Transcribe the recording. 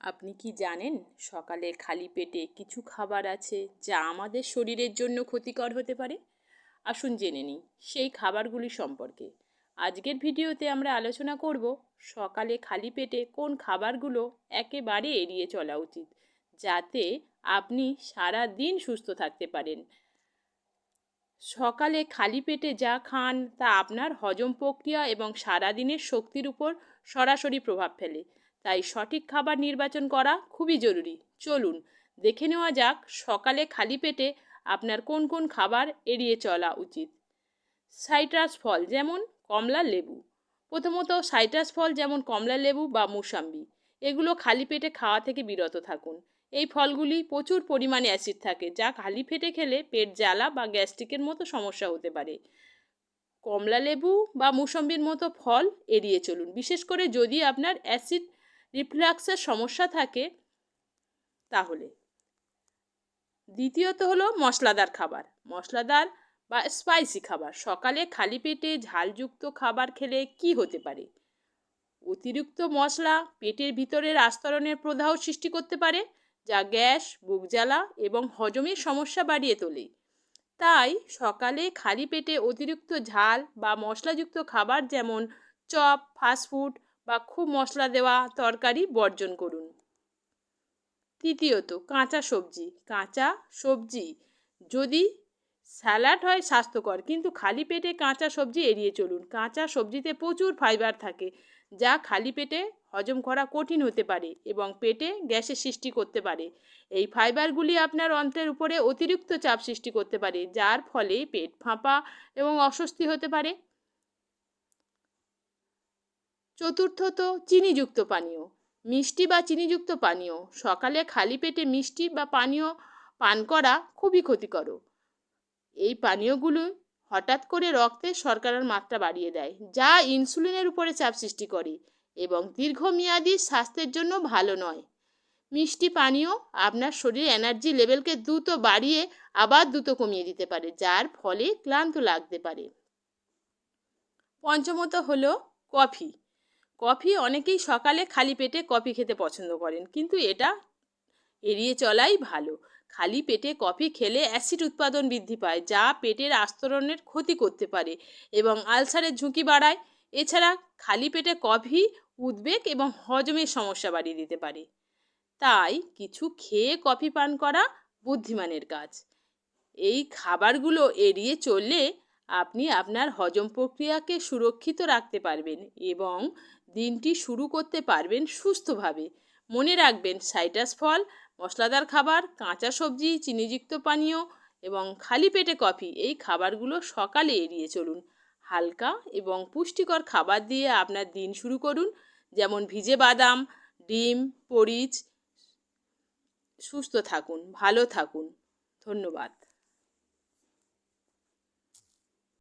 আপনি কি জানেন সকালে খালি পেটে কিছু খাবার আছে যা আমাদের শরীরের জন্য ক্ষতিকর হতে পারে? আসুন জেনে নিই সেই খাবারগুলি সম্পর্কে। আজকের ভিডিওতে আমরা আলোচনা করব সকালে খালি পেটে কোন খাবারগুলো একেবারে এড়িয়ে চলা উচিত, যাতে আপনি সারা দিন সুস্থ থাকতে পারেন। সকালে খালি পেটে যা খান তা আপনার হজম প্রক্রিয়া এবং সারাদিনের শক্তির উপর সরাসরি প্রভাব ফেলে, তাই সঠিক খাবার নির্বাচন করা খুবই জরুরি। চলুন দেখে নেওয়া যাক সকালে খালি পেটে আপনার কোন কোন খাবার এড়িয়ে চলা উচিত। সাইট্রাস ফল যেমন কমলা, লেবু। প্রথমত সাইট্রাস ফল যেমন কমলা লেবু বা মুসাম্বি, এগুলো খালি পেটে খাওয়া থেকে বিরত থাকুন। এই ফলগুলি প্রচুর পরিমাণে অ্যাসিড থাকে, যা খালি পেটে খেলে পেট জ্বালা বা গ্যাস্ট্রিকের মতো সমস্যা হতে পারে। কমলা লেবু বা মুসম্বির মতো ফল এড়িয়ে চলুন, বিশেষ করে যদি আপনার অ্যাসিড রিফ্লাক্সের সমস্যা থাকে তাহলে। দ্বিতীয়ত হলো মশলাদার খাবার। মশলাদার বা স্পাইসি খাবার। সকালে খালি পেটে ঝালযুক্ত খাবার খেলে কি হতে পারে? অতিরিক্ত মশলা পেটের ভিতরের আস্তরণের প্রদাহ সৃষ্টি করতে পারে, যা গ্যাস, বুক জ্বালা এবং হজমের সমস্যা বাড়িয়ে তোলে। তাই সকালে খালি পেটে অতিরিক্ত ঝাল বা মশলাযুক্ত খাবার যেমন চপ, ফাস্টফুড বা খুব মশলা দেওয়া তরকারি বর্জন করুন। তৃতীয়ত কাঁচা সবজি। কাঁচা সবজি যদি স্যালাড হয় স্বাস্থ্যকর, কিন্তু খালি পেটে কাঁচা সবজি এড়িয়ে চলুন। কাঁচা সবজিতে প্রচুর ফাইবার থাকে, যা খালি পেটে হজম করা কঠিন হতে পারে এবং পেটে গ্যাসের সৃষ্টি করতে পারে। এই ফাইবারগুলি আপনার অন্ত্রের উপরে অতিরিক্ত চাপ সৃষ্টি করতে পারে, যার ফলে পেট ফাঁপা এবং অস্বস্তি হতে পারে। চতুর্থত চিনিযুক্ত পানীয়। মিষ্টি বা চিনিযুক্ত পানীয়। সকালে খালি পেটে মিষ্টি বা পানীয় পান করা খুবই ক্ষতিকর। এই পানীয়গুলো হঠাৎ করে রক্তে শর্করার মাত্রা বাড়িয়ে দেয়, যা ইনসুলিনের উপরে চাপ সৃষ্টি করে এবং দীর্ঘমেয়াদী স্বাস্থ্যের জন্য ভালো নয়। মিষ্টি পানীয় আপনার শরীরে এনার্জি লেভেলকে দ্রুত বাড়িয়ে আবার দ্রুত কমিয়ে দিতে পারে, যার ফলে ক্লান্ত লাগতে পারে। পঞ্চমত হলো কফি। কফি অনেকেই সকালে খালি পেটে কফি খেতে পছন্দ করেন, কিন্তু এটা এড়িয়ে চলাই ভালো। খালি পেটে কফি খেলে অ্যাসিড উৎপাদন বৃদ্ধি পায়, যা পেটের আস্তরণের ক্ষতি করতে পারে এবং আলসারের ঝুঁকি বাড়ায়। এছাড়া খালি পেটে কফি উদ্বেগ এবং হজমের সমস্যা বাড়িয়ে দিতে পারে। তাই কিছু খেয়ে কফি পান করা বুদ্ধিমানের কাজ। এই খাবারগুলো এড়িয়ে চললে আপনি আপনার হজম প্রক্রিয়াকে সুরক্ষিত রাখতে পারবেন এবং দিনটি শুরু করতে পারবেন সুস্থভাবে। মনে রাখবেন, সাইট্রাস ফল, মশলাদার খাবার, কাঁচা সবজি, চিনিযুক্ত পানীয় এবং খালি পেটে কফি, এই খাবারগুলো সকালে এড়িয়ে চলুন। হালকা এবং পুষ্টিকর খাবার দিয়ে আপনার দিন শুরু করুন, যেমন ভিজে বাদাম, ডিম, পরিচ। সুস্থ থাকুন, ভালো থাকুন। ধন্যবাদ।